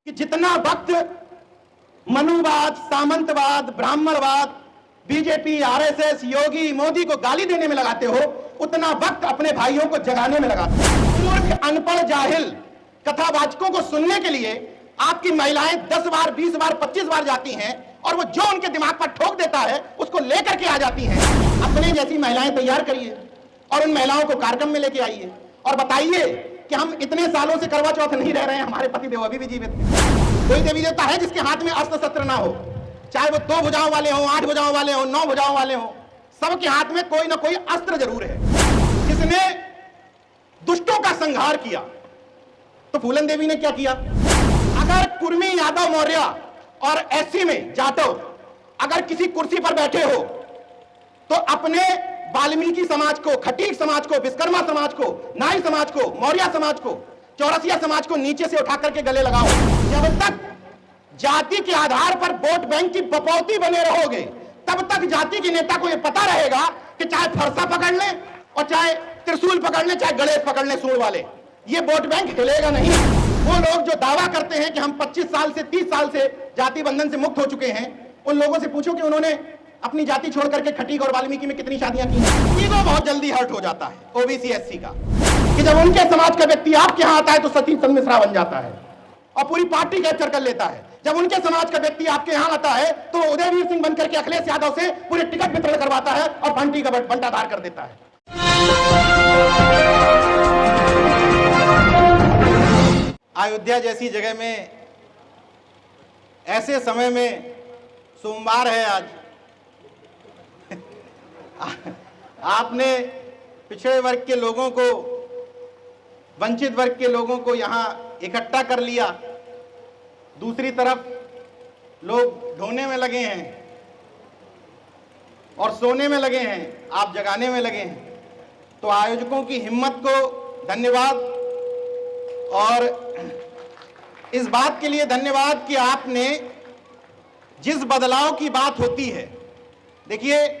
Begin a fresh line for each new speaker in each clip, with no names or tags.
कि जितना वक्त मनुवाद, सामंतवाद, ब्राह्मणवाद, बीजेपी, आरएसएस, योगी, मोदी को गाली देने में लगाते हो, उतना वक्त अपने भाइयों को जगाने में लगाते हो। मूर्ख, अनपढ़, जाहिल कथावाचकों को सुनने के लिए आपकी महिलाएं 10 बार, 20 बार, 25 बार जाती हैं और वो जो उनके दिमाग पर ठोक देता है उसको लेकर के आ जाती हैं। अपने जैसी महिलाएं तैयार करिए और उन महिलाओं को कार्यक्रम में लेके आइए और बताइए कि हम इतने सालों से करवा चौथ नहीं रह रहे हैं, हमारे पति देव अभी भी जीवित हैं। कोई देवी देवता है जिसके हाथ में अस्त्र शस्त्र ना हो, चाहे वो 2 भुजाओं वाले हो, 8 भुजाओं वाले हो, 9 भुजाओं वाले हो, सबके हाथ में कोई ना कोई अस्त्र जरूर है। जिसने दुष्टों का संहार किया तो फूलन देवी ने क्या किया? अगर कुर्मी, यादव, मौर्य और एससी में जाटव अगर किसी कुर्सी पर बैठे हो तो अपने वाल्मीकि समाज को, खटीक समाज को, विश्वकर्मा समाज को, नाई समाज को, मौर्य समाज को, चौरसिया समाज को नीचे से उठा करके गले लगाओ। जब तक जाति के आधार पर वोट बैंक की बपौती बने रहोगे तब तक जाति के नेता को यह पता रहेगा कि चाहे फरसा पकड़ ले और चाहे त्रिशूल पकड़ ले, चाहे गणेश पकड़ ले सूंड वाले, ये वोट बैंक हिलेगा नहीं। वो लोग जो दावा करते हैं कि हम 25 साल से 30 साल से जाति बंधन से मुक्त हो चुके हैं, उन लोगों से पूछो कि उन्होंने अपनी जाति छोड़ करके खटीक और वाल्मीकि में कितनी शादियां की हैं। ईगो बहुत जल्दी हर्ट हो जाता है ओबीसी एससी का, कि जब उनके समाज का व्यक्ति आपके यहां आता है तो सतीश चंद्र मिश्रा बन जाता है और पूरी पार्टी कैप्चर कर लेता है। जब उनके समाज का व्यक्ति आपके यहां आता है तो उदयवीर सिंह बनकर के अखिलेश यादव से पूरे टिकट वितरण करवाता है और बंटी का बंटाधार कर देता है। अयोध्या जैसी जगह में ऐसे समय में, सोमवार है आज, आपने पिछड़े वर्ग के लोगों को, वंचित वर्ग के लोगों को यहां इकट्ठा कर लिया। दूसरी तरफ लोग ढोने में लगे हैं और सोने में लगे हैं, आप जगाने में लगे हैं। तो आयोजकों की हिम्मत को धन्यवाद और इस बात के लिए धन्यवाद कि आपने जिस बदलाव की बात होती है, देखिए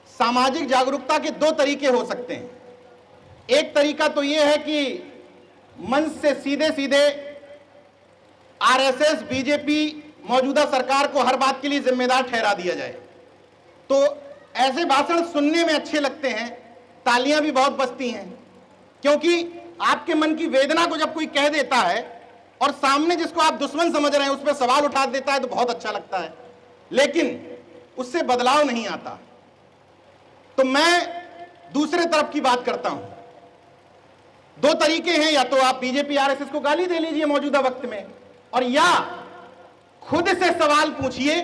सामाजिक जागरूकता के 2 तरीके हो सकते हैं। एक तरीका तो यह है कि मंच से सीधे सीधे आरएसएस, बीजेपी, मौजूदा सरकार को हर बात के लिए जिम्मेदार ठहरा दिया जाए। तो ऐसे भाषण सुनने में अच्छे लगते हैं, तालियां भी बहुत बजती हैं, क्योंकि आपके मन की वेदना को जब कोई कह देता है और सामने जिसको आप दुश्मन समझ रहे हैं उस पर सवाल उठा देता है तो बहुत अच्छा लगता है, लेकिन उससे बदलाव नहीं आता। तो मैं दूसरे तरफ की बात करता हूं। 2 तरीके हैं, या तो आप बीजेपी, आरएसएस को गाली दे लीजिए मौजूदा वक्त में, और या खुद से सवाल पूछिए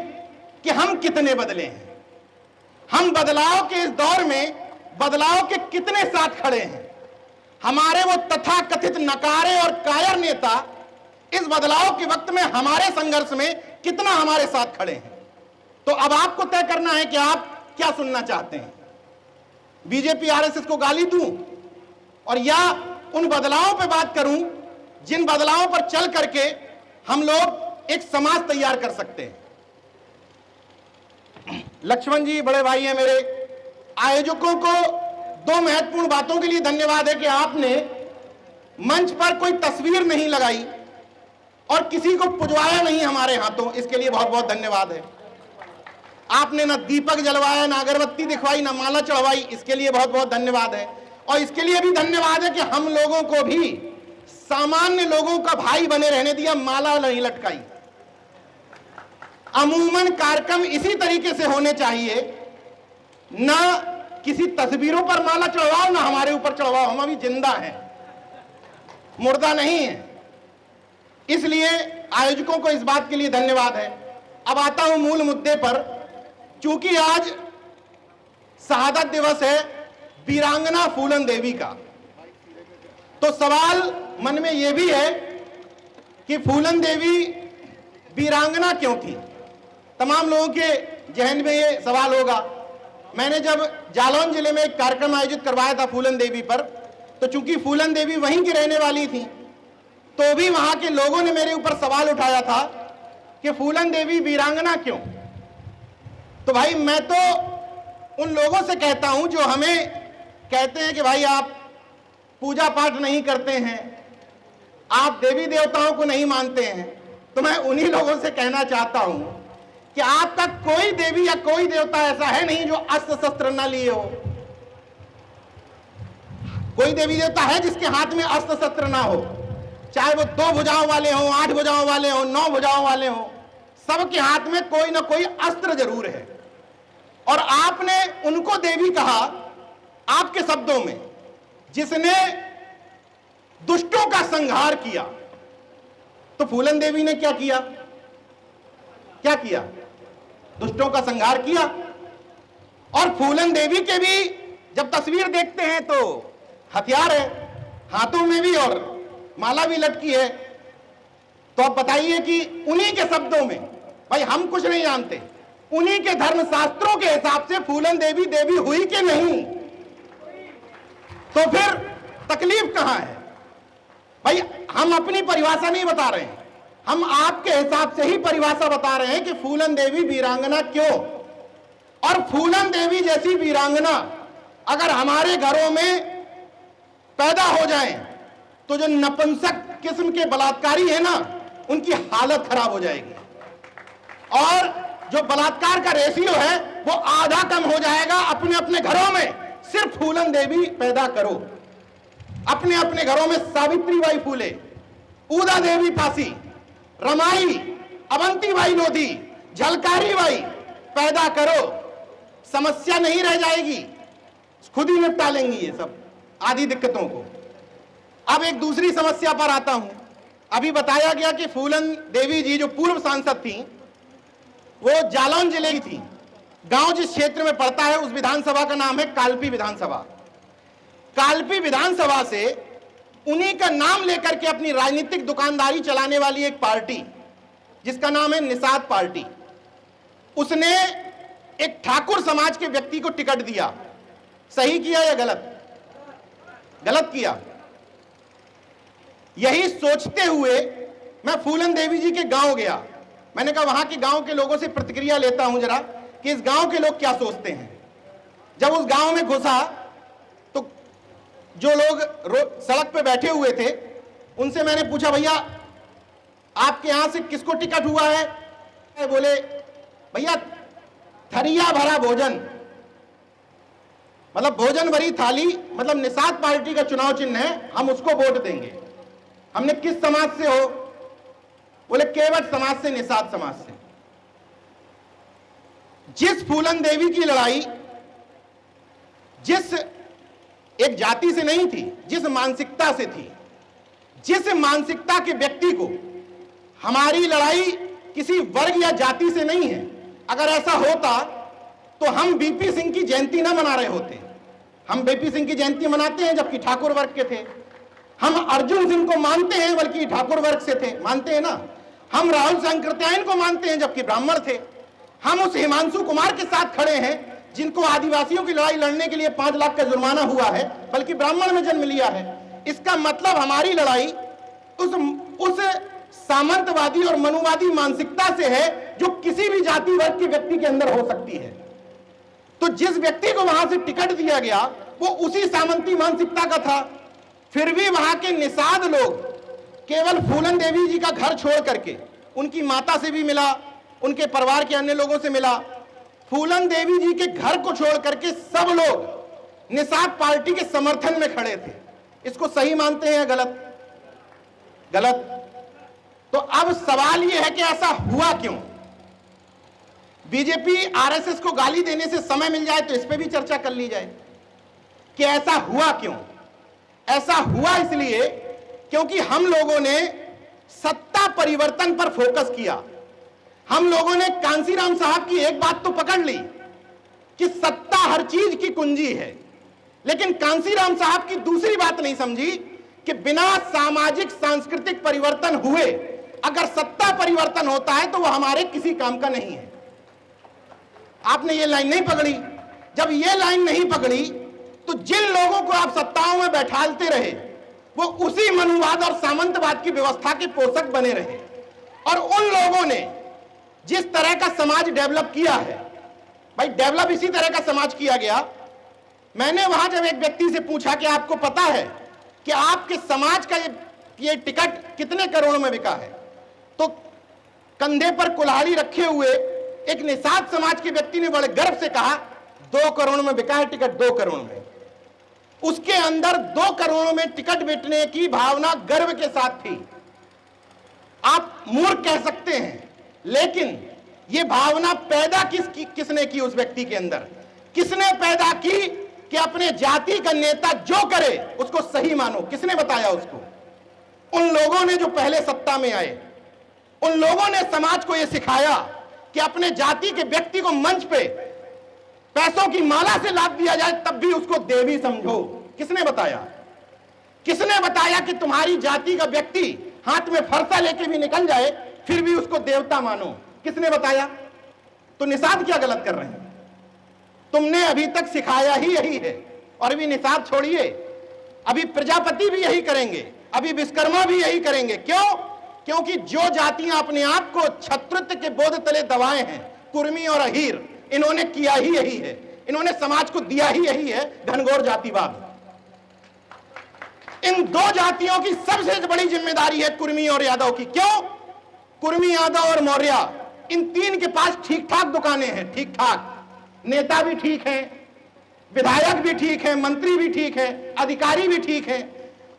कि हम कितने बदले हैं, हम बदलाव के इस दौर में बदलाव के कितने साथ खड़े हैं। हमारे वो तथाकथित नकारे और कायर नेता इस बदलाव के वक्त में हमारे संघर्ष में कितना हमारे साथ खड़े हैं। तो अब आपको तय करना है कि आप क्या सुनना चाहते हैं, बीजेपी, आरएसएस को गाली दूं और या उन बदलावों पे बात करूं जिन बदलावों पर चल करके हम लोग एक समाज तैयार कर सकते हैं। लक्ष्मण जी बड़े भाई हैं मेरे। आयोजकों को 2 महत्वपूर्ण बातों के लिए धन्यवाद है कि आपने मंच पर कोई तस्वीर नहीं लगाई और किसी को पुजवाया नहीं हमारे हाथों, इसके लिए बहुत बहुत धन्यवाद है। आपने ना दीपक जलवाया, ना अगरबत्ती दिखवाई, ना माला चढ़वाई, इसके लिए बहुत बहुत धन्यवाद है। और इसके लिए भी धन्यवाद है कि हम लोगों को भी सामान्य लोगों का भाई बने रहने दिया, माला नहीं लटकाई। अमूमन कार्यक्रम इसी तरीके से होने चाहिए, ना किसी तस्वीरों पर माला चढ़वाओ ना हमारे ऊपर चढ़वाओ, हम अभी जिंदा हैं, मुर्दा नहीं है। इसलिए आयोजकों को इस बात के लिए धन्यवाद है। अब आता हूं मूल मुद्दे पर। चूंकि आज शहादत दिवस है वीरांगना फूलन देवी का, तो सवाल मन में यह भी है कि फूलन देवी वीरांगना क्यों थी। तमाम लोगों के जहन में यह सवाल होगा। मैंने जब जालौन जिले में एक कार्यक्रम आयोजित करवाया था फूलन देवी पर, तो चूंकि फूलन देवी वहीं की रहने वाली थी, तो भी वहां के लोगों ने मेरे ऊपर सवाल उठाया था कि फूलन देवी वीरांगना क्यों। तो भाई मैं तो उन लोगों से कहता हूं जो हमें कहते हैं कि भाई आप पूजा पाठ नहीं करते हैं, आप देवी देवताओं को नहीं मानते हैं, तो मैं उन्हीं लोगों से कहना चाहता हूं कि आपका कोई देवी या कोई देवता ऐसा है नहीं जो अस्त्र शस्त्र न लिए हो। कोई देवी देवता है जिसके हाथ में अस्त्र शस्त्र ना हो, चाहे वो 2 भुजाओं वाले हों, 8 भुजाओं वाले हों, 9 भुजाओं वाले हों, सबके हाथ में कोई ना कोई अस्त्र जरूर है। और आपने उनको देवी कहा आपके शब्दों में, जिसने दुष्टों का संहार किया। तो फूलन देवी ने क्या किया? क्या किया? दुष्टों का संहार किया। और फूलन देवी के भी जब तस्वीर देखते हैं तो हथियार है, हाथों में भी और माला भी लटकी है। तो आप बताइए कि उन्हीं के शब्दों में, भाई हम कुछ नहीं जानते, उन्हीं के धर्म शास्त्रों के हिसाब से फूलन देवी देवी हुई कि नहीं? तो फिर तकलीफ कहां है? भाई हम अपनी परिभाषा नहीं बता रहे हैं, हम आपके हिसाब से ही परिभाषा बता रहे हैं कि फूलन देवी वीरांगना क्यों। और फूलन देवी जैसी वीरांगना अगर हमारे घरों में पैदा हो जाए तो जो नपुंसक किस्म के बलात्कारी है ना, उनकी हालत खराब हो जाएगी। और जो बलात्कार का रेशियो है वो आधा कम हो जाएगा। अपने अपने घरों में सिर्फ फूलन देवी पैदा करो, अपने अपने घरों में सावित्रीबाई फूले, उदा देवी पासी, रमाई, अवंतीबाई लोधी, झलकारी बाई पैदा करो, समस्या नहीं रह जाएगी, खुद ही निपटा लेंगी ये सब आदि दिक्कतों को। अब एक दूसरी समस्या पर आता हूं। अभी बताया गया कि फूलन देवी जी जो पूर्व सांसद थी वो जालौन जिले की थी। गांव जिस क्षेत्र में पड़ता है उस विधानसभा का नाम है कालपी विधानसभा। कालपी विधानसभा से उन्हीं का नाम लेकर के अपनी राजनीतिक दुकानदारी चलाने वाली एक पार्टी जिसका नाम है निषाद पार्टी, उसने एक ठाकुर समाज के व्यक्ति को टिकट दिया। सही किया या गलत? गलत किया। यही सोचते हुए मैं फूलन देवी जी के गांव गया। मैंने कहा वहां के गांव के लोगों से प्रतिक्रिया लेता हूं जरा कि इस गांव के लोग क्या सोचते हैं। जब उस गांव में घुसा तो जो लोग सड़क पे बैठे हुए थे उनसे मैंने पूछा, भैया आपके यहां से किसको टिकट हुआ है? बोले भैया थरिया भरा भोजन, मतलब भोजन भरी थाली, मतलब निषाद पार्टी का चुनाव चिन्ह है, हम उसको वोट देंगे। हमने किस समाज से हो? बोले केवट समाज से, निषाद समाज से। जिस फूलन देवी की लड़ाई जिस एक जाति से नहीं थी, जिस मानसिकता से थी, जिस मानसिकता के व्यक्ति को, हमारी लड़ाई किसी वर्ग या जाति से नहीं है। अगर ऐसा होता तो हम बीपी सिंह की जयंती ना मना रहे होते। हम बीपी सिंह की जयंती मनाते हैं जबकि ठाकुर वर्ग के थे। हम अर्जुन सिंह को मानते हैं बल्कि ठाकुर वर्ग से थे, मानते हैं ना। हम राहुल शंकरत्यायन को मानते हैं जबकि ब्राह्मण थे। हम उस हिमांशु कुमार के साथ खड़े हैं जिनको आदिवासियों की लड़ाई लड़ने के लिए 5 लाख का जुर्माना हुआ है, बल्कि ब्राह्मण में जन्म लिया है। इसका मतलब हमारी लड़ाई उस सामंतवादी और मनुवादी मानसिकता से है जो किसी भी जाति वर्ग के व्यक्ति के अंदर हो सकती है। तो जिस व्यक्ति को वहां से टिकट दिया गया वो उसी सामंती मानसिकता का था। फिर भी वहां के निषाद लोग केवल फूलन देवी जी का घर छोड़ करके, उनकी माता से भी मिला, उनके परिवार के अन्य लोगों से मिला, फूलन देवी जी के घर को छोड़ करके सब लोग निषाद पार्टी के समर्थन में खड़े थे। इसको सही मानते हैं या गलत? गलत। तो अब सवाल यह है कि ऐसा हुआ क्यों? बीजेपी आरएसएस को गाली देने से समय मिल जाए तो इस पे भी चर्चा कर ली जाए कि ऐसा हुआ क्यों। ऐसा हुआ इसलिए क्योंकि हम लोगों ने सत्ता परिवर्तन पर फोकस किया। हम लोगों ने कांसीराम साहब की एक बात तो पकड़ ली कि सत्ता हर चीज की कुंजी है, लेकिन कांसीराम साहब की दूसरी बात नहीं समझी कि बिना सामाजिक सांस्कृतिक परिवर्तन हुए अगर सत्ता परिवर्तन होता है तो वह हमारे किसी काम का नहीं है। आपने ये लाइन नहीं पकड़ी। जब ये लाइन नहीं पकड़ी तो जिन लोगों को आप सत्ताओं में बैठालते रहे वो उसी मनुवाद और सामंतवाद की व्यवस्था के पोषक बने रहे। और उन लोगों ने जिस तरह का समाज डेवलप किया है, भाई डेवलप इसी तरह का समाज किया गया। मैंने वहां जब एक व्यक्ति से पूछा कि आपको पता है कि आपके समाज का कि ये टिकट कितने करोड़ में बिका है, तो कंधे पर कुल्हाड़ी रखे हुए एक निषाद समाज के व्यक्ति ने बड़े गर्व से कहा 2 करोड़ में बिका है टिकट, 2 करोड़ में। उसके अंदर 2 करोड़ में टिकट बेचने की भावना गर्व के साथ थी। आप मूर्ख कह सकते हैं, लेकिन यह भावना पैदा किसने की उस व्यक्ति के अंदर? किसने पैदा की कि अपने जाति का नेता जो करे उसको सही मानो? किसने बताया उसको? उन लोगों ने जो पहले सत्ता में आए, उन लोगों ने समाज को यह सिखाया कि अपने जाति के व्यक्ति को मंच पे पैसों की माला से लाद दिया जाए तब भी उसको देवी समझो। किसने बताया? किसने बताया कि तुम्हारी जाति का व्यक्ति हाथ में फरसा लेके भी निकल जाए फिर भी उसको देवता मानो? किसने बताया? तो निषाद क्या गलत कर रहे हैं? तुमने अभी तक सिखाया ही यही है। और अभी निषाद छोड़िए, अभी प्रजापति भी यही करेंगे, अभी विश्वकर्मा भी यही करेंगे। क्यों? क्योंकि जो जातियां अपने आप को छत्रत्व के बोध तले दबाए हैं, कुर्मी और अहीर, इन्होंने किया ही यही है। इन्होंने समाज को दिया ही यही है, घनघोर जातिवाद। इन 2 जातियों की सबसे बड़ी जिम्मेदारी है कुर्मी और यादव की। क्यों? कुर्मी, यादव और मौर्य, इन 3 के पास ठीक ठाक दुकानें हैं, ठीक ठाक नेता भी ठीक है, विधायक भी ठीक है, मंत्री भी ठीक है, अधिकारी भी ठीक है।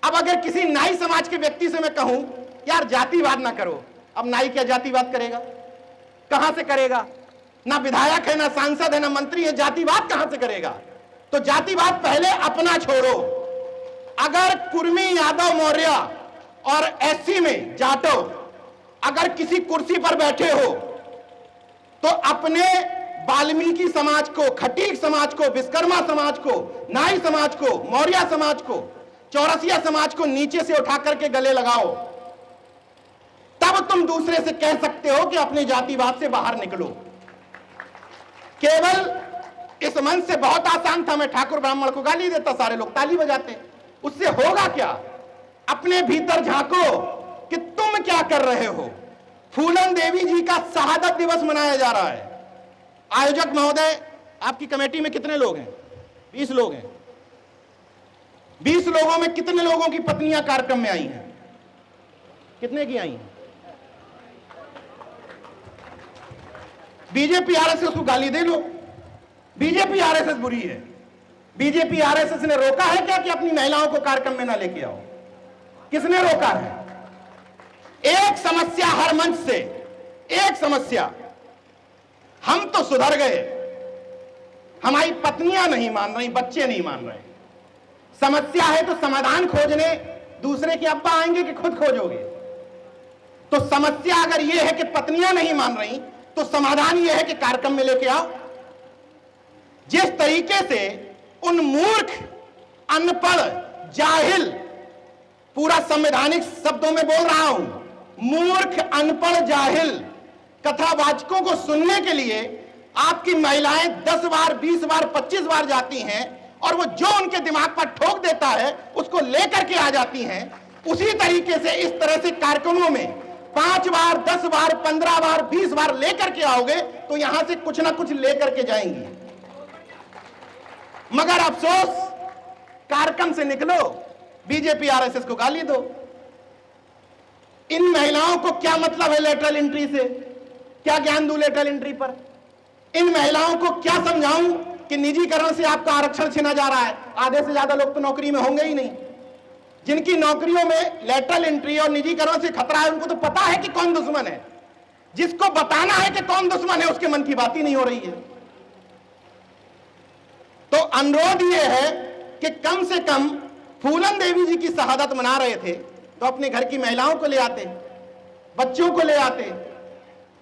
अब अगर किसी नाई समाज के व्यक्ति से मैं कहूं यार जातिवाद ना करो, अब नाई क्या जातिवाद करेगा? कहां से करेगा? ना विधायक है, ना सांसद है, ना मंत्री है, जातिवाद कहां से करेगा? तो जातिवाद पहले अपना छोड़ो। अगर कुर्मी, यादव, मौर्य और एससी में जाटो अगर किसी कुर्सी पर बैठे हो तो अपने वाल्मीकि समाज को, खटीक समाज को, विश्वकर्मा समाज को, नाई समाज को, मौर्य समाज को, चौरसिया समाज को नीचे से उठा करके गले लगाओ, तब तुम दूसरे से कह सकते हो कि अपने जातिवाद से बाहर निकलो। केवल इस मंच से बहुत आसान था, मैं ठाकुर ब्राह्मण को गाली देता, सारे लोग ताली बजाते। उससे होगा क्या? अपने भीतर झांको कि तुम क्या कर रहे हो। फूलन देवी जी का शहादत दिवस मनाया जा रहा है। आयोजक महोदय, आपकी कमेटी में कितने लोग हैं? 20 लोग हैं। 20 लोगों में कितने लोगों की पत्नियां कार्यक्रम में आई हैं? कितने की आई हैं? बीजेपी आरएसएस को गाली दे लो, बीजेपी आरएसएस बुरी है। बीजेपी आरएसएस ने रोका है क्या कि अपनी महिलाओं को कार्यक्रम में ना लेके आओ? किसने रोका है? एक समस्या हर मंच से, एक समस्या, हम तो सुधर गए, हमारी पत्नियां नहीं मान रही, बच्चे नहीं मान रहे। समस्या है तो समाधान खोजने दूसरे के अब्बा आएंगे कि खुद खोजोगे? तो समस्या अगर यह है कि पत्नियां नहीं मान रही तो समाधान यह है कि कार्यक्रम में लेके आओ। जिस तरीके से उन मूर्ख, अनपढ़, जाहिल, पूरा संवैधानिक शब्दों में बोल रहा हूं, मूर्ख, अनपढ़, जाहिल कथावाचकों को सुनने के लिए आपकी महिलाएं 10 बार, 20 बार, 25 बार जाती हैं और वो जो उनके दिमाग पर ठोक देता है उसको लेकर के आ जाती हैं। उसी तरीके से इस तरह से कार्यक्रमों में 5 बार, 10 बार, 15 बार, 20 बार लेकर के आओगे तो यहां से कुछ ना कुछ लेकर के जाएंगी। मगर अफसोस, कार्यक्रम से निकलो, बीजेपी आरएसएस को गाली दो। इन महिलाओं को क्या मतलब है लेटरल एंट्री से? क्या ज्ञान दूं लेटरल एंट्री पर? इन महिलाओं को क्या समझाऊं कि निजीकरण से आपका आरक्षण छीना जा रहा है? आधे से ज्यादा लोग तो नौकरी में होंगे ही नहीं। जिनकी नौकरियों में लेटरल एंट्री और निजीकरण से खतरा है उनको तो पता है कि कौन दुश्मन है। जिसको बताना है कि कौन दुश्मन है उसके मन की बात ही नहीं हो रही है। तो अनुरोध यह है कि कम से कम फूलन देवी जी की शहादत मना रहे थे तो अपने घर की महिलाओं को ले आते, बच्चों को ले आते,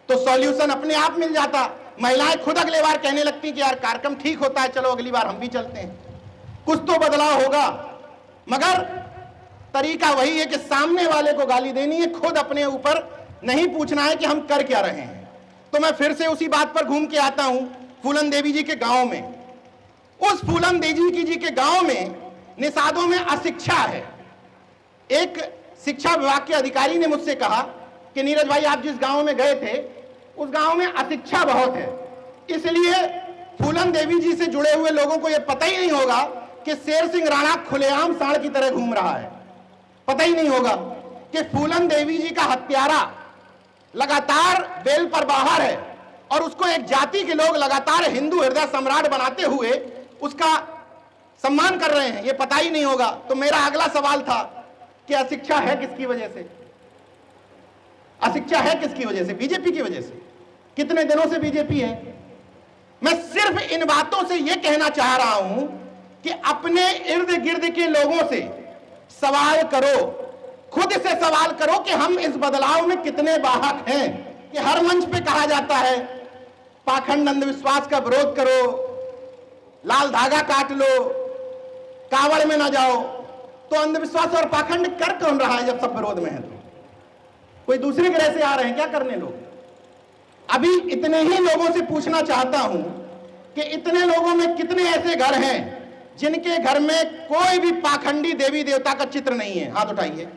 तो सॉल्यूशन अपने आप मिल जाता। महिलाएं खुद अगले बार कहने लगती कि यार कार्यक्रम ठीक होता है, चलो अगली बार हम भी चलते हैं। कुछ तो बदलाव होगा। मगर तरीका वही है कि सामने वाले को गाली देनी है, खुद अपने ऊपर नहीं पूछना है कि हम कर क्या रहे हैं। तो मैं फिर से उसी बात पर घूम के आता हूं, फूलन देवी जी के गांव में। उस फूलन देवी जी के गांव में निषादों में अशिक्षा है। एक शिक्षा विभाग के अधिकारी ने मुझसे कहा कि नीरज भाई, आप जिस गांव में गए थे उस गांव में अशिक्षा बहुत है, इसलिए फूलन देवी जी से जुड़े हुए लोगों को यह पता ही नहीं होगा कि शेर सिंह राणा खुलेआम सांड की तरह घूम रहा है। पता ही नहीं होगा। कि फूलन देवी जी का हत्यारा लगातार बेल पर बाहर है और उसको एक जाति के लोग लगातार हिंदू हृदय सम्राट बनाते हुए उसका सम्मान कर रहे हैं, ये पता ही नहीं होगा। तो मेरा अगला सवाल था कि अशिक्षा है किसकी वजह से? अशिक्षा है किसकी वजह से? बीजेपी की वजह से। कितने दिनों से बीजेपी है? मैं सिर्फ इन बातों से यह कहना चाह रहा हूं कि अपने इर्द गिर्द के लोगों से सवाल करो, खुद से सवाल करो कि हम इस बदलाव में कितने वाहक हैं। कि हर मंच पे कहा जाता है पाखंड अंधविश्वास का विरोध करो, लाल धागा काट लो, कावड़ में ना जाओ। तो अंधविश्वास और पाखंड कर कौन रहा है जब सब विरोध में है? तो कोई दूसरे ग्रह से आ रहे हैं क्या करने लोग? अभी इतने ही लोगों से पूछना चाहता हूं कि इतने लोगों में कितने ऐसे घर हैं जिनके घर में कोई भी पाखंडी देवी देवता का चित्र नहीं है? हाथ उठाइए।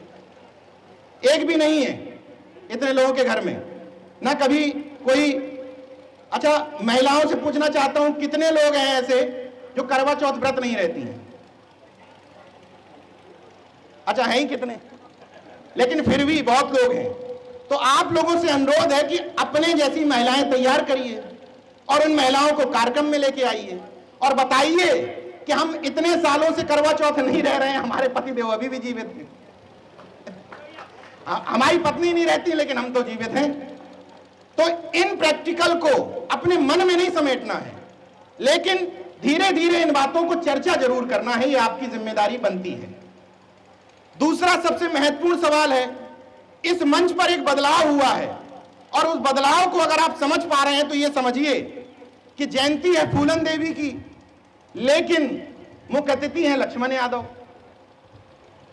एक भी नहीं है इतने लोगों के घर में, ना कभी कोई। अच्छा, महिलाओं से पूछना चाहता हूं कितने लोग हैं ऐसे जो करवा चौथ व्रत नहीं रहती हैं? अच्छा, हैं ही कितने? लेकिन फिर भी बहुत लोग हैं। तो आप लोगों से अनुरोध है कि अपने जैसी महिलाएं तैयार करिए और उन महिलाओं को कार्यक्रम में लेके आइए और बताइए कि हम इतने सालों से करवा चौथ नहीं रह रहे हैं, हमारे पति देव अभी भी जीवित हैं, हमारी पत्नी नहीं रहती लेकिन हम तो जीवित हैं। तो इन प्रैक्टिकल को अपने मन में नहीं समेटना है, लेकिन धीरे धीरे इन बातों को चर्चा जरूर करना है, ये आपकी जिम्मेदारी बनती है। दूसरा सबसे महत्वपूर्ण सवाल है, इस मंच पर एक बदलाव हुआ है और उस बदलाव को अगर आप समझ पा रहे हैं तो ये समझिए कि जयंती है फूलन देवी की, लेकिन मुख्य अतिथि हैं लक्ष्मण यादव,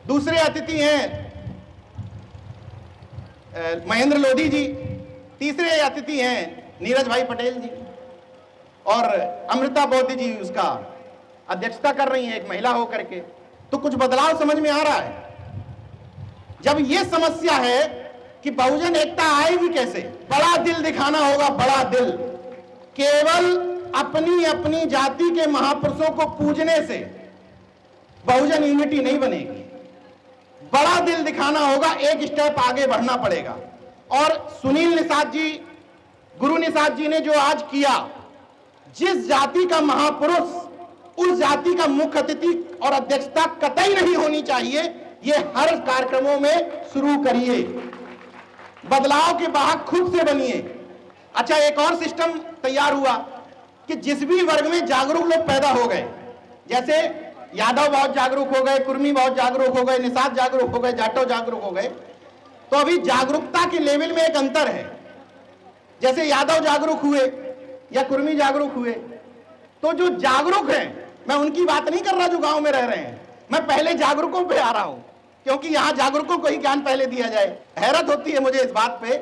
दूसरे अतिथि हैं महेंद्र लोधी जी, तीसरे अतिथि हैं नीरज भाई पटेल जी और अमृता बौद्ध जी उसका अध्यक्षता कर रही हैं एक महिला होकर के। तो कुछ बदलाव समझ में आ रहा है। जब ये समस्या है कि बहुजन एकता आएगी कैसे? बड़ा दिल दिखाना होगा, बड़ा दिल। केवल अपनी अपनी जाति के महापुरुषों को पूजने से बहुजन यूनिटी नहीं बनेगी, बड़ा दिल दिखाना होगा, एक स्टेप आगे बढ़ना पड़ेगा। और सुनील निषाद जी, गुरु निषाद जी ने जो आज किया, जिस जाति का महापुरुष उस जाति का मुख्य अतिथि और अध्यक्षता कतई नहीं होनी चाहिए, ये हर कार्यक्रमों में शुरू करिए, बदलाव के वाहक खुद से बनिए। अच्छा, एक और सिस्टम तैयार हुआ कि जिस भी वर्ग में जागरूक लोग पैदा हो गए, जैसे यादव बहुत जागरूक हो गए, कुर्मी बहुत जागरूक हो गए, निषाद जागरूक हो गए, जाटव जागरूक हो गए, तो अभी जागरूकता के लेवल में एक अंतर है। जैसे यादव जागरूक हुए या कुर्मी जागरूक हुए, तो जो जागरूक हैं, मैं उनकी बात नहीं कर रहा जो गांव में रह रहे हैं, मैं पहले जागरूकों पे आ रहा हूं, क्योंकि यहां जागरूकों को ही ज्ञान पहले दिया जाए। हैरत होती है मुझे इस बात पे,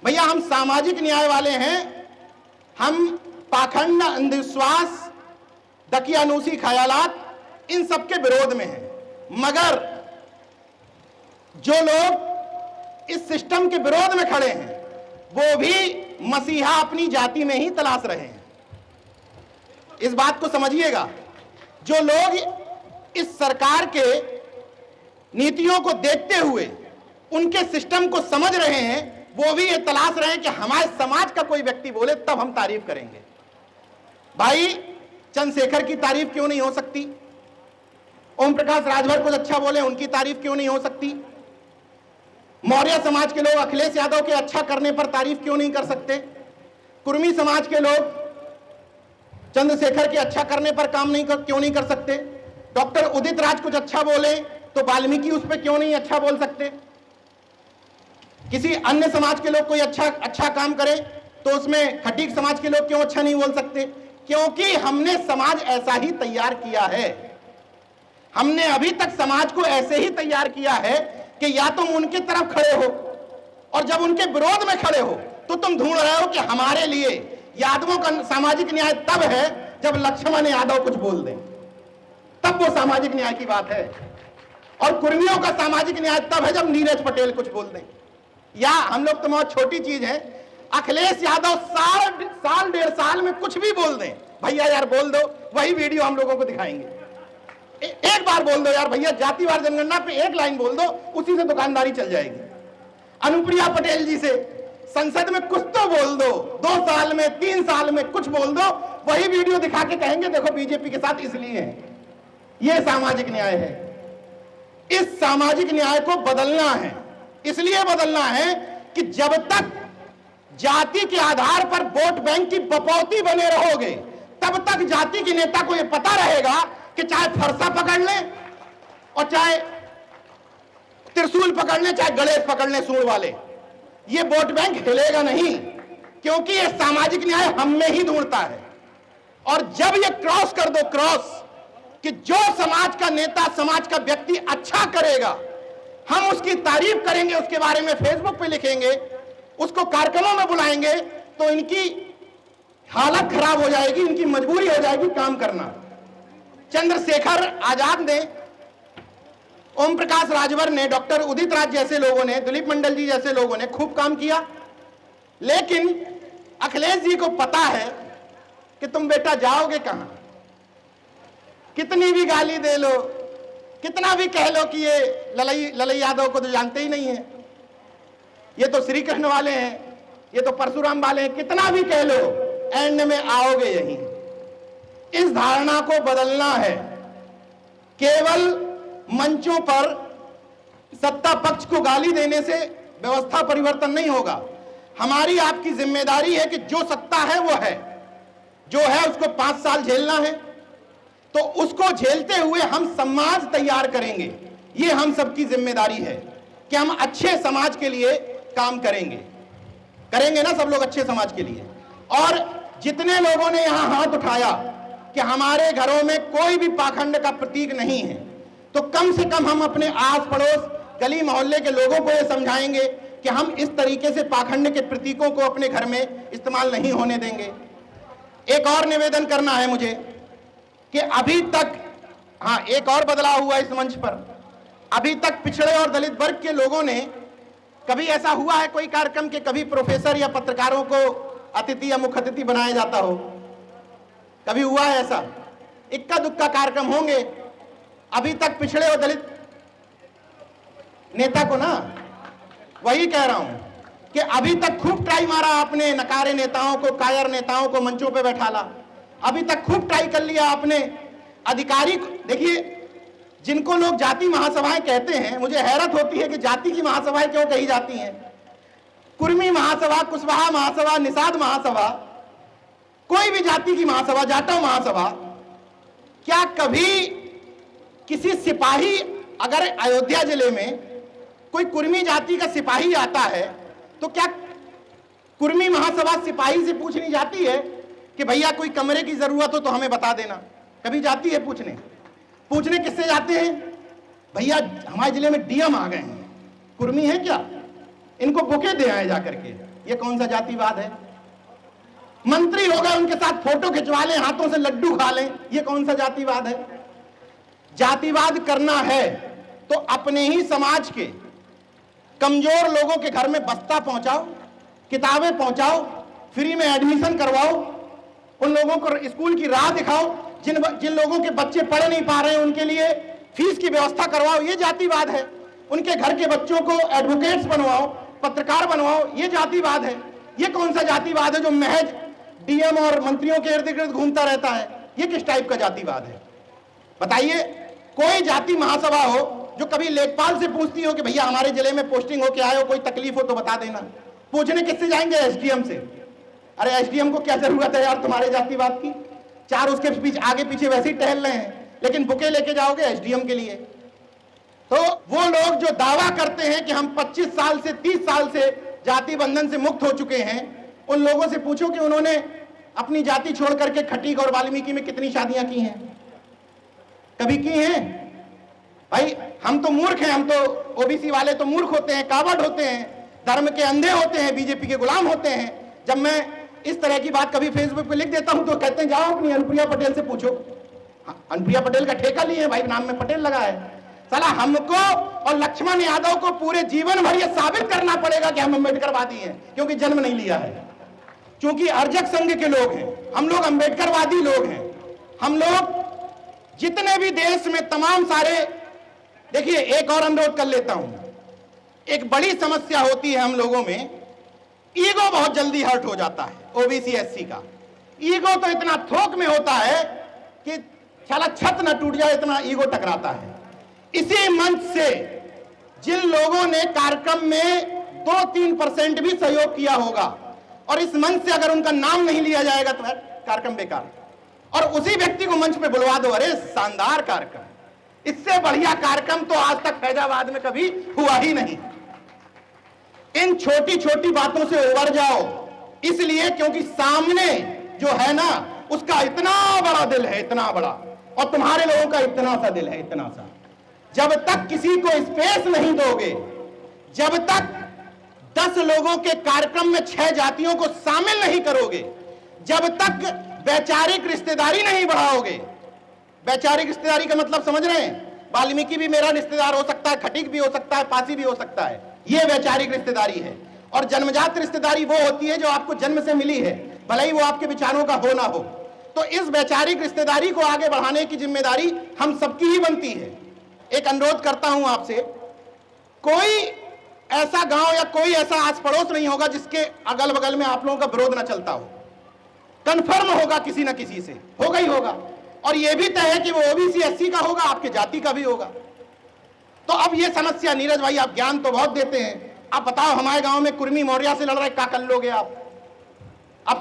भैया हम सामाजिक न्याय वाले हैं, हम पाखंड, अंधविश्वास, दकियानूसी ख्यालात, इन सब के विरोध में हैं। मगर जो लोग इस सिस्टम के विरोध में खड़े हैं वो भी मसीहा अपनी जाति में ही तलाश रहे हैं। इस बात को समझिएगा। जो लोग इस सरकार के नीतियों को देखते हुए उनके सिस्टम को समझ रहे हैं, वो भी ये तलाश रहे हैं कि हमारे समाज का कोई व्यक्ति बोले तब हम तारीफ करेंगे। भाई चंद्रशेखर की तारीफ क्यों नहीं हो सकती? ओम प्रकाश राजभर कुछ अच्छा बोले, उनकी तारीफ क्यों नहीं हो सकती? मौर्य समाज के लोग अखिलेश यादव के अच्छा करने पर तारीफ क्यों नहीं कर सकते? कुर्मी समाज के लोग चंद्रशेखर के अच्छा करने पर क्यों नहीं कर सकते? डॉक्टर उदित राज कुछ अच्छा बोले तो वाल्मीकि उस पर क्यों नहीं अच्छा बोल सकते? किसी अन्य समाज के लोग कोई अच्छा काम करे तो उसमें खटीक समाज के लोग क्यों अच्छा नहीं बोल सकते? क्योंकि हमने समाज ऐसा ही तैयार किया है। हमने अभी तक समाज को ऐसे ही तैयार किया है कि या तुम उनके तरफ खड़े हो और जब उनके विरोध में खड़े हो तो तुम ढूंढ रहे हो कि हमारे लिए यादवों का सामाजिक न्याय तब है जब लक्ष्मण यादव कुछ बोल दें, तब वो सामाजिक न्याय की बात है। और कुर्मियों का सामाजिक न्याय तब है जब नीरज पटेल कुछ बोल दें। या हम लोग तो बहुत छोटी चीज है, अखिलेश यादव साल डेढ़ साल में कुछ भी बोल दें, भैया यार बोल दो, वही वीडियो हम लोगों को दिखाएंगे। एक बार बोल दो यार भैया, जातिवार जनगणना पे एक लाइन बोल दो, उसी से दुकानदारी चल जाएगी। अनुप्रिया पटेल जी से संसद में कुछ तो बोल दो, 2 साल में 3 साल में कुछ बोल दो, वही वीडियो दिखा के कहेंगे देखो बीजेपी के साथ इसलिए है। यह सामाजिक न्याय है। इस सामाजिक न्याय को बदलना है। इसलिए बदलना है कि जब तक जाति के आधार पर वोट बैंक की बपौती बने रहोगे, तब तक जाति के नेता को यह पता रहेगा कि चाहे फरसा पकड़ ले और चाहे त्रिशूल पकड़ ले, चाहे गणेश पकड़ ले सूंड वाले, ये वोट बैंक हिलेगा नहीं, क्योंकि ये सामाजिक न्याय हम में ही ढूंढता है। और जब ये क्रॉस कर दो, क्रॉस, कि जो समाज का नेता, समाज का व्यक्ति अच्छा करेगा, हम उसकी तारीफ करेंगे, उसके बारे में फेसबुक पे लिखेंगे, उसको कार्यक्रमों में बुलाएंगे, तो इनकी हालत खराब हो जाएगी, इनकी मजबूरी हो जाएगी काम करना। चंद्रशेखर आजाद ने, ओम प्रकाश राजभर ने, डॉक्टर उदित राज जैसे लोगों ने, दिलीप मंडल जी जैसे लोगों ने खूब काम किया, लेकिन अखिलेश जी को पता है कि तुम बेटा जाओगे कहां। कितनी भी गाली दे लो, कितना भी कह लो कि ये ललई यादव को तो जानते ही नहीं है, ये तो श्री कृष्ण वाले हैं, ये तो परशुराम वाले हैं, कितना भी कह लो, एंड में आओगे यहीं। इस धारणा को बदलना है। केवल मंचों पर सत्ता पक्ष को गाली देने से व्यवस्था परिवर्तन नहीं होगा। हमारी आपकी जिम्मेदारी है कि जो सत्ता है वो है, जो है उसको 5 साल झेलना है, तो उसको झेलते हुए हम समाज तैयार करेंगे। ये हम सबकी जिम्मेदारी है कि हम अच्छे समाज के लिए काम करेंगे ना सब लोग अच्छे समाज के लिए। और जितने लोगों ने यहां हाथ उठाया कि हमारे घरों में कोई भी पाखंड का प्रतीक नहीं है, तो कम से कम हम अपने आस पड़ोस गली मोहल्ले के लोगों को ये समझाएंगे कि हम इस तरीके से पाखंड के प्रतीकों को अपने घर में इस्तेमाल नहीं होने देंगे। एक और निवेदन करना है मुझे कि अभी तक, हाँ, एक और बदलाव हुआ इस मंच पर। अभी तक पिछड़े और दलित वर्ग के लोगों ने, कभी ऐसा हुआ है कोई कार्यक्रम के कभी प्रोफेसर या पत्रकारों को अतिथि या मुख्य अतिथि बनाया जाता हो? कभी हुआ है ऐसा? इक्का दुक्का कार्यक्रम होंगे। अभी तक पिछड़े और दलित नेता को, ना वही कह रहा हूं कि अभी तक खूब ट्राई मारा आपने, नकारे नेताओं को, कायर नेताओं को मंचों पे बैठाला। अभी तक खूब ट्राई कर लिया आपने। अधिकारी, देखिए, जिनको लोग जाति महासभाएं कहते हैं, मुझे हैरत होती है कि जाति की महासभाएं क्यों कही जाती हैं। कुर्मी महासभा, कुशवाहा महासभा, निषाद महासभा, कोई भी जाति की महासभा, जाटव महासभा, क्या कभी किसी सिपाही, अगर अयोध्या जिले में कोई कुर्मी जाति का सिपाही आता है, तो क्या कुर्मी महासभा सिपाही से पूछनी जाती है कि भैया कोई कमरे की जरूरत हो तो हमें बता देना? कभी जाती है पूछने किससे जाते हैं? भैया हमारे जिले में डीएम आ गए हैं, कुर्मी है क्या, इनको बुके दे आए जाकर के। ये कौन सा जातिवाद है? मंत्री हो गए, उनके साथ फोटो खिंचवा लें, हाथों से लड्डू खा लें, ये कौन सा जातिवाद है? जातिवाद करना है तो अपने ही समाज के कमजोर लोगों के घर में बस्ता पहुंचाओ, किताबें पहुंचाओ, फ्री में एडमिशन करवाओ, उन लोगों को स्कूल की राह दिखाओ, जिन लोगों के बच्चे पढ़ नहीं पा रहे हैं उनके लिए फीस की व्यवस्था करवाओ, ये जातिवाद है। उनके घर के बच्चों को एडवोकेट्स बनवाओ, पत्रकार बनवाओ, ये जातिवाद है। ये कौन सा जातिवाद है जो महज डीएम और मंत्रियों के इर्द गिर्द घूमता रहता है? ये किस टाइप का जातिवाद है बताइए? कोई जाति महासभा हो जो कभी लेखपाल से पूछती हो कि भैया हमारे जिले में पोस्टिंग होके आए हो, कोई तकलीफ हो तो बता देना। पूछने किससे जाएंगे? एसडीएम से। अरे एसडीएम को क्या जरूरत है यार तुम्हारे जातिवाद की? 4 उसके आगे पीछे वैसे ही टहल रहे हैं, लेकिन बुके लेके जाओगे एसडीएम के लिए। तो वो लोग जो दावा करते हैं कि हम 25 साल से 30 साल से जाति बंधन से मुक्त हो चुके हैं, उन लोगों से पूछो कि उन्होंने अपनी जाति छोड़ करके खटीक और वाल्मीकि में कितनी शादियां की हैं? कभी की हैं? भाई हम तो मूर्ख हैं, हम तो ओबीसी वाले तो मूर्ख होते हैं, कावड़ होते हैं, धर्म के अंधे होते हैं, बीजेपी के गुलाम होते हैं। जब मैं इस तरह की बात कभी फेसबुक पे लिख देता हूं तो कहते हैं जाओ अपनी अनुप्रिया पटेल से पूछो। अनुप्रिया पटेल का ठेका लिए हैं भाई, नाम में पटेल लगा है। साला हमको और लक्ष्मण यादव को पूरे जीवन भर ये साबित करना पड़ेगा कि हम अम्बेडकरवादी हैं, क्योंकि जन्म नहीं लिया है, क्योंकि अर्जक संघ के लोग हैं हम लोग, अम्बेडकरवादी लोग हैं हम लोग। जितने भी देश में तमाम सारे, देखिए एक और अनुरोध कर लेता हूं, एक बड़ी समस्या होती है हम लोगों में, ईगो बहुत जल्दी हर्ट हो जाता है। ओबीसी एससी का ईगो तो इतना थोक में होता है कि साला छत न टूट जाए, इतना ईगो टकराता है। इसी मंच से जिन लोगों ने कार्यक्रम में 2-3% भी सहयोग किया होगा, और इस मंच से अगर उनका नाम नहीं लिया जाएगा तो कार्यक्रम बेकार, और उसी व्यक्ति को मंच पे बुलवा दो। अरे शानदार कार्यक्रम, इससे बढ़िया कार्यक्रम तो आज तक फैजाबाद में कभी हुआ ही नहीं। इन छोटी छोटी बातों से उबर जाओ, इसलिए क्योंकि सामने जो है ना उसका इतना बड़ा दिल है, इतना बड़ा, और तुम्हारे लोगों का इतना सा दिल है, इतना सा। जब तक किसी को स्पेस नहीं दोगे, जब तक 10 लोगों के कार्यक्रम में 6 जातियों को शामिल नहीं करोगे, जब तक वैचारिक रिश्तेदारी नहीं बढ़ाओगे, वैचारिक रिश्तेदारी का मतलब समझ रहे हैं? वाल्मीकि भी मेरा रिश्तेदार हो सकता है, खटीक भी हो सकता है, पासी भी हो सकता है, यह वैचारिक रिश्तेदारी है। और जन्मजात रिश्तेदारी वो होती है जो आपको जन्म से मिली है, भले ही वो आपके विचारों का हो ना हो। तो इस वैचारिक रिश्तेदारी को आगे बढ़ाने की जिम्मेदारी हम सबकी ही बनती है। एक अनुरोध करता हूं आपसे, कोई ऐसा गांव या कोई ऐसा आस पड़ोस नहीं होगा जिसके अगल बगल में आप लोगों का विरोध ना चलता हो। कन्फर्म होगा किसी ना किसी से, होगा ही होगा। और यह भी तय है कि वो ओबीसी एससी का होगा, आपके जाति का भी होगा। तो अब ये समस्या, नीरज भाई आप ज्ञान तो बहुत देते हैं, आप बताओ हमारे गांव में कुर्मी मौर्या से लड़ रहे, क्या कर लोगे आप?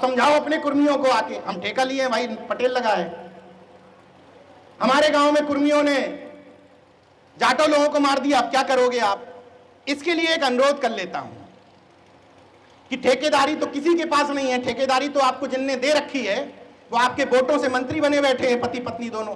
समझाओ अपने कुर्मियों को आके। हम ठेका लिए भाई, पटेल लगा है। हमारे गांव में कुर्मियों ने जाटो लोगों को मार दिया, अब क्या करोगे आप? इसके लिए एक अनुरोध कर लेता हूं कि ठेकेदारी तो किसी के पास नहीं है, ठेकेदारी तो आपको जिनने दे रखी है वो आपके वोटों से मंत्री बने बैठे हैं, पति पत्नी दोनों,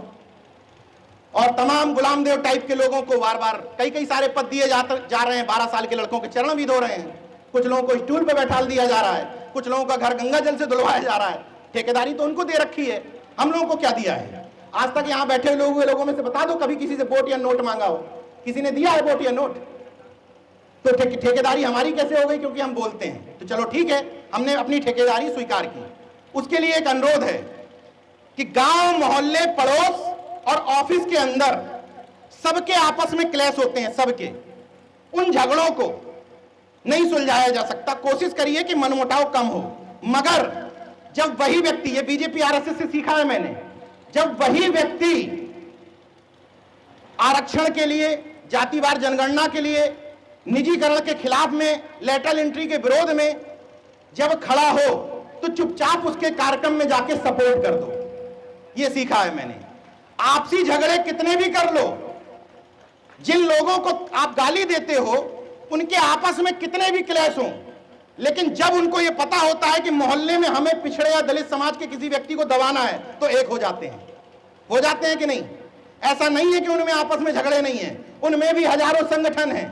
और तमाम गुलाम देव टाइप के लोगों को बार बार कई सारे पद दिए जा रहे हैं। 12 साल के लड़कों के चरण भी धो रहे हैं, कुछ लोगों को स्टूल पे बैठा दिया जा रहा है, कुछ लोगों का घर गंगा जल से धुलवाया जा रहा है। ठेकेदारी तो उनको दे रखी है, हम लोगों को क्या दिया है? आज तक यहाँ बैठे लोगों में से बता दो कभी किसी से वोट या नोट मांगा हो? किसी ने दिया है वोट या नोट? तो ठेकेदारी हमारी कैसे हो गई? क्योंकि हम बोलते हैं। तो चलो ठीक है, हमने अपनी ठेकेदारी स्वीकार की। उसके लिए एक अनुरोध है कि गांव, मोहल्ले, पड़ोस और ऑफिस के अंदर सबके आपस में क्लैश होते हैं, सबके। उन झगड़ों को नहीं सुलझाया जा सकता। कोशिश करिए कि मनमुटाव कम हो, मगर जब वही व्यक्ति, ये बीजेपी आरएसएस से सीखा है मैंने, जब वही व्यक्ति आरक्षण के लिए, जातिवार जनगणना के लिए, निजीकरण के खिलाफ में, लेटरल एंट्री के विरोध में जब खड़ा हो तो चुपचाप उसके कार्यक्रम में जाके सपोर्ट कर दो। यह सीखा है मैंने। आपसी झगड़े कितने भी कर लो, जिन लोगों को आप गाली देते हो उनके आपस में कितने भी क्लेश हो, लेकिन जब उनको यह पता होता है कि मोहल्ले में हमें पिछड़े या दलित समाज के किसी व्यक्ति को दबाना है तो एक हो जाते हैं। हो जाते हैं कि नहीं? ऐसा नहीं है कि उनमें आपस में झगड़े नहीं है, उनमें भी हजारों संगठन हैं,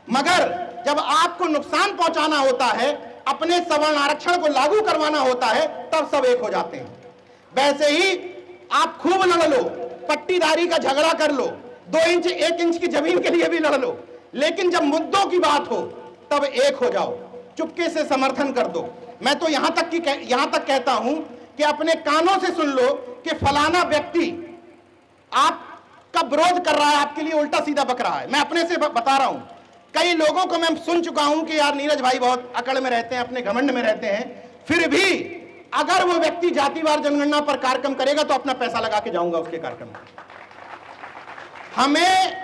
मगर जब आपको नुकसान पहुंचाना होता है, अपने सवर्ण आरक्षण को लागू करवाना होता है, तब सब एक हो जाते हैं। वैसे ही आप खूब लड़ लो, पट्टीदारी का झगड़ा कर लो, 2 इंच 1 इंच की जमीन के लिए भी लड़ लो, लेकिन जब मुद्दों की बात हो तब एक हो जाओ, चुपके से समर्थन कर दो। मैं तो यहां तक कहता हूं कि अपने कानों से सुन लो कि फलाना व्यक्ति आपका विरोध कर रहा है, आपके लिए उल्टा सीधा बक रहा है। मैं अपने से बता रहा हूं, कई लोगों को मैं सुन चुका हूं कि यार नीरज भाई बहुत अकड़ में रहते हैं, अपने घमंड में रहते हैं, फिर भी अगर वो व्यक्ति जातिवार जनगणना पर कार्यक्रम करेगा तो अपना पैसा लगा के जाऊंगा उसके कार्यक्रम में। हमें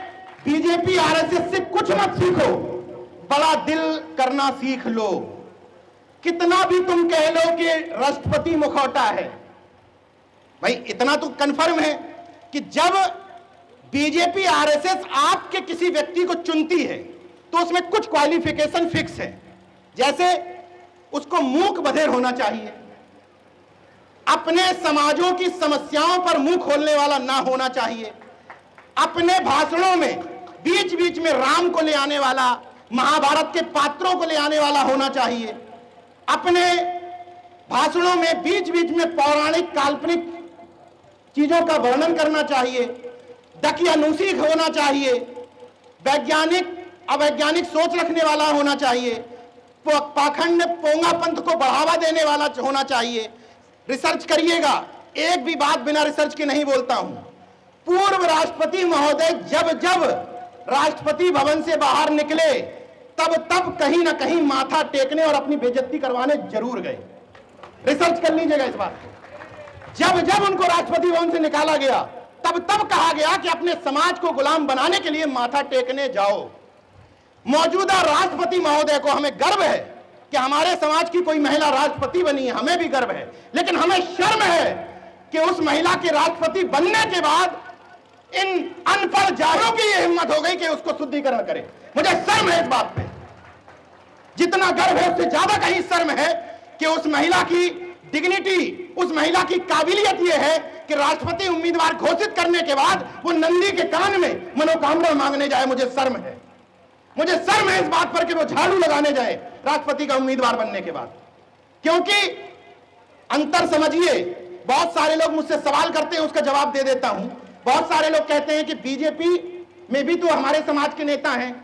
बीजेपी आरएसएस से कुछ मत सीखो, बड़ा दिल करना सीख लो। कितना भी तुम कह लो कि राष्ट्रपति मुखौटा है, भाई इतना तो कंफर्म है कि जब बीजेपी आरएसएस आपके किसी व्यक्ति को चुनती है तो उसमें कुछ क्वालिफिकेशन फिक्स है। जैसे उसको मूक बधिर होना चाहिए, अपने समाजों की समस्याओं पर मुंह खोलने वाला ना होना चाहिए, अपने भाषणों में बीच बीच में राम को ले आने वाला, महाभारत के पात्रों को ले आने वाला होना चाहिए, अपने भाषणों में बीच बीच में पौराणिक काल्पनिक चीजों का वर्णन करना चाहिए, दकियानुसी होना चाहिए, वैज्ञानिक अवैज्ञानिक सोच रखने वाला होना चाहिए, पाखंड पोंगा पंथ को बढ़ावा देने वाला होना चाहिए। रिसर्च करिएगा, एक भी बात बिना रिसर्च के नहीं बोलता हूं। पूर्व राष्ट्रपति महोदय जब जब राष्ट्रपति भवन से बाहर निकले तब तब कहीं ना कहीं माथा टेकने और अपनी बेइज्जती करवाने जरूर गए। रिसर्च कर लीजिएगा इस बात को। जब जब उनको राष्ट्रपति भवन से निकाला गया तब तब कहा गया कि अपने समाज को गुलाम बनाने के लिए माथा टेकने जाओ। मौजूदा राष्ट्रपति महोदय को हमें गर्व है कि हमारे समाज की कोई महिला राष्ट्रपति बनी है, हमें भी गर्व है, लेकिन हमें शर्म है कि उस महिला के राष्ट्रपति बनने के बाद इन अनपढ़ जाहिरों की यह हिम्मत हो गई कि उसको शुद्धिकरण करे। मुझे शर्म है इस बात पे। जितना गर्व है उससे ज्यादा कहीं शर्म है कि उस महिला की डिग्निटी, उस महिला की काबिलियत यह है कि राष्ट्रपति उम्मीदवार घोषित करने के बाद वो नंदी के कान में मनोकामना मांगने जाए। मुझे शर्म है, मुझे शर्म है इस बात पर कि वो झाड़ू लगाने जाए राष्ट्रपति का उम्मीदवार बनने के बाद। क्योंकि अंतर समझिए, बहुत सारे लोग मुझसे सवाल करते हैं, उसका जवाब दे देता हूं। बहुत सारे लोग कहते हैं कि बीजेपी में भी तो हमारे समाज के नेता हैं,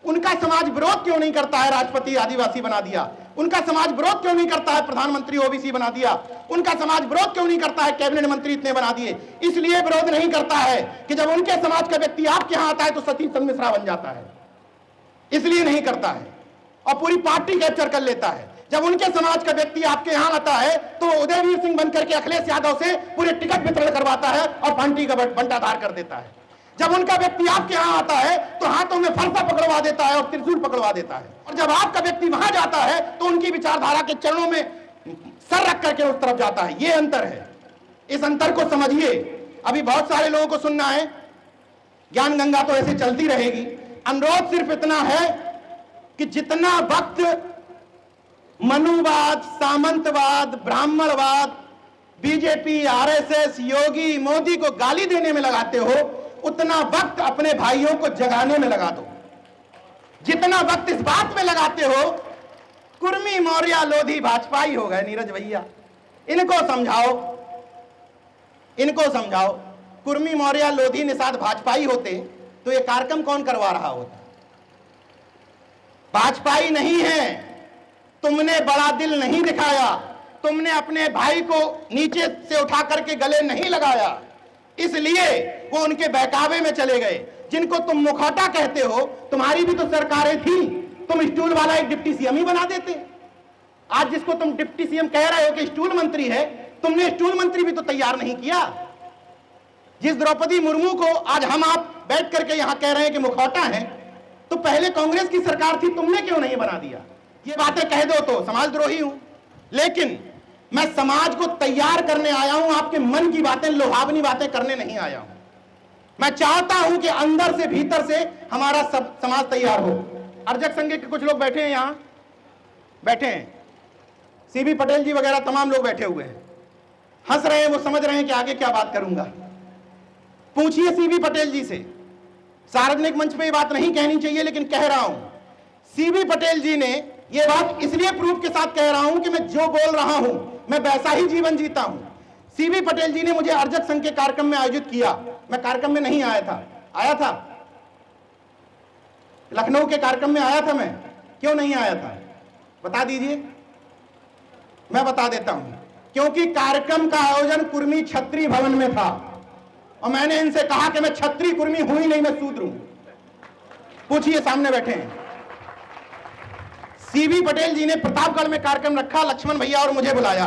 उनका समाज विरोध क्यों नहीं करता है राष्ट्रपति आदिवासी बना दिया, उनका समाज विरोध क्यों नहीं करता है प्रधानमंत्री ओबीसी बना दिया, उनका समाज विरोध क्यों नहीं करता है कैबिनेट मंत्री इतने बना दिए। इसलिए विरोध नहीं करता है कि जब उनके समाज का व्यक्ति आपके यहां आता है तो सतीश चंद्र मिश्रा बन जाता है, इसलिए नहीं करता है और पूरी पार्टी कैप्चर कर लेता है। जब उनके समाज का व्यक्ति आपके यहां आता है तो उदयवीर सिंह बनकर के अखिलेश यादव से पूरे टिकट वितरण करवाता है और पार्टी का बंटाधार कर देता है। जब उनका व्यक्ति आपके यहां आता है तो हाथों में फरसा पकड़वा देता है और त्रिशूल पकड़वा देता है, और जब आपका व्यक्ति वहां जाता है तो उनकी विचारधारा के चरणों में सर रख करके उस तरफ जाता है। ये अंतर है, इस अंतर को समझिए। अभी बहुत सारे लोगों को सुनना है, ज्ञान गंगा तो ऐसे चलती रहेगी। अनुरोध सिर्फ इतना है कि जितना वक्त मनुवाद, सामंतवाद, ब्राह्मणवाद, बीजेपी, आरएसएस, योगी, मोदी को गाली देने में लगाते हो, उतना वक्त अपने भाइयों को जगाने में लगा दो। जितना वक्त इस बात में लगाते हो कुर्मी, मौर्य, लोधी भाजपाई हो गए नीरज भैया, इनको समझाओ, इनको समझाओ। कुर्मी, मौर्य, लोधी, निषाद भाजपाई होते तो ये कार्यक्रम कौन करवा रहा होता? भाजपाई नहीं है। तुमने बड़ा दिल नहीं दिखाया, तुमने अपने भाई को नीचे से उठा करके गले नहीं लगाया, इसलिए वो उनके बहकावे में चले गए। जिनको तुम मुखौटा कहते हो, तुम्हारी भी तो सरकारें थी, तुम स्टूल वाला एक डिप्टी सीएम ही बना देते। आज जिसको तुम डिप्टी सीएम कह रहे हो कि स्टूल मंत्री है, तुमने स्टूल मंत्री भी तो तैयार नहीं किया। जिस द्रौपदी मुर्मू को आज हम आप बैठ करके यहां कह रहे हैं कि मुखौटा है, तो पहले कांग्रेस की सरकार थी, तुमने क्यों नहीं बना दिया? ये बातें कह दो तो समाजद्रोही हूं, लेकिन मैं समाज को तैयार करने आया हूं, आपके मन की बातें, लोभावनी बातें करने नहीं आया हूं। मैं चाहता हूं कि अंदर से, भीतर से हमारा सब समाज तैयार हो। अर्जक संघ के कुछ लोग बैठे हैं, यहां बैठे हैं, सीबी पटेल जी वगैरह तमाम लोग बैठे हुए हैं, हंस रहे हैं, वो समझ रहे हैं कि आगे क्या बात करूंगा। पूछिए सीबी पटेल जी से। सार्वजनिक मंच पे ये बात नहीं कहनी चाहिए, लेकिन कह रहा हूं। सीबी पटेल जी ने ये बात इसलिए प्रूफ के साथ कह रहा हूं कि मैं जो बोल रहा हूं मैं वैसा ही जीवन जीता हूं। सीबी पटेल जी ने मुझे अर्जक संघ के कार्यक्रम में आयोजित किया, मैं कार्यक्रम में नहीं आया था। आया था लखनऊ के कार्यक्रम में आया था मैं, क्यों नहीं आया था बता दीजिए? मैं बता देता हूं, क्योंकि कार्यक्रम का आयोजन कुर्मी छत्री भवन में था और मैंने इनसे कहा कि मैं छत्री कुर्मी हूं ही नहीं, मैं शूद्र हूं। पूछिए, सामने बैठे हैं। सीबी पटेल जी ने प्रतापगढ़ में कार्यक्रम रखा, लक्ष्मण भैया और मुझे बुलाया।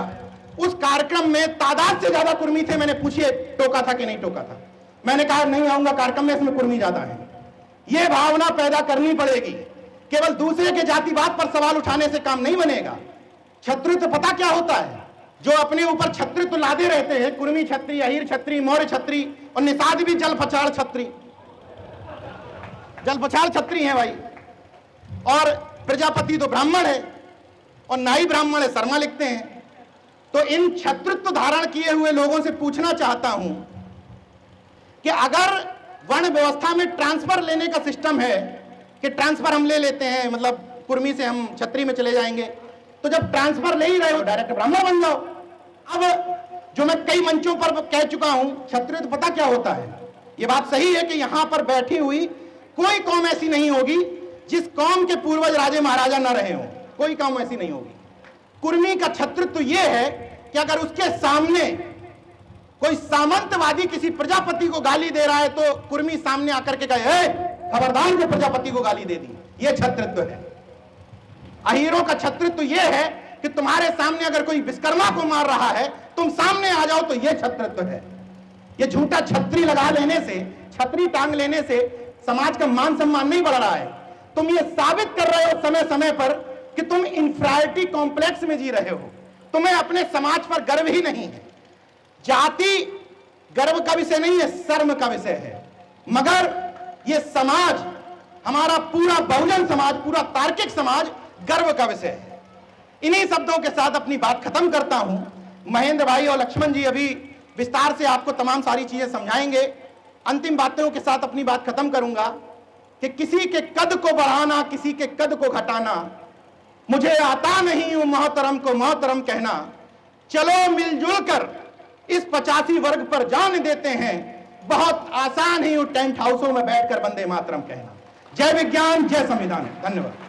उस कार्यक्रम में तादाद से ज्यादा कुर्मी थे। मैंने पूछिए टोका था कि नहीं टोका था? मैंने कहा नहीं आऊंगा कार्यक्रम में, इसमें कुर्मी ज्यादा है। यह भावना पैदा करनी पड़ेगी। केवल दूसरे के जातिवाद पर सवाल उठाने से काम नहीं बनेगा। छत्रित्व पता क्या होता है? जो अपने ऊपर छत्रित्व लादे रहते हैं, कुर्मी छत्री, अहीर छत्री, मौर्य छत्री और निषाद भी जल पछाड़ छत्री, जल पछाड़ छत्री है भाई। और प्रजापति तो ब्राह्मण है और नाई ब्राह्मण है, शर्मा लिखते हैं। तो इन छत्रित्व धारण किए हुए लोगों से पूछना चाहता हूं कि अगर वर्ण व्यवस्था में ट्रांसफर लेने का सिस्टम है कि ट्रांसफर हम ले लेते हैं, मतलब कुर्मी से हम छत्री में चले जाएंगे, तो जब ट्रांसफर ले ही रहे हो डायरेक्ट ब्राह्मण बन जाओ। अब जो मैं कई मंचों पर कह चुका हूं, छत्रित्व पता क्या होता है? यह बात सही है कि यहां पर बैठी हुई कोई कौम ऐसी नहीं होगी जिस कौम के पूर्वज राजे महाराजा न रहे हों, कोई कौम ऐसी नहीं होगी। कुर्मी का छत्रित्व यह है कि अगर उसके सामने कोई सामंतवादी किसी प्रजापति को गाली दे रहा है तो कुर्मी सामने आकर के कहे, खबरदार जो प्रजापति को गाली दे दी, यह छत्रित्व है। अहीरों का छत्रित्व यह है कि तुम्हारे सामने अगर कोई विश्वकर्मा को मार रहा है, तुम सामने आ जाओ, तो यह छत्रित्व है। यह झूठा छतरी लगा लेने से, छतरी टांग लेने से समाज का मान सम्मान नहीं बढ़ रहा है। तुम ये साबित कर रहे हो समय समय पर कि तुम इंफीरियरिटी कॉम्प्लेक्स में जी रहे हो, तुम्हें अपने समाज पर गर्व ही नहीं है। जाति गर्व का विषय नहीं है, शर्म का विषय है। मगर यह समाज, हमारा पूरा बहुजन समाज, पूरा तार्किक समाज गर्व का विषय है। इन्हीं शब्दों के साथ अपनी बात खत्म करता हूं। महेंद्र भाई और लक्ष्मण जी अभी विस्तार से आपको तमाम सारी चीजें समझाएंगे। अंतिम बातों के साथ अपनी बात खत्म करूंगा कि किसी के कद को बढ़ाना, किसी के कद को घटाना मुझे आता नहीं हूं मोहतरम को मोहतरम कहना। चलो मिलजुल कर इस 85 वर्ग पर जान देते हैं, बहुत आसान ही टेंट हाउसों में बैठकर वंदे मातरम कहना। जय विज्ञान, जय संविधान। धन्यवाद।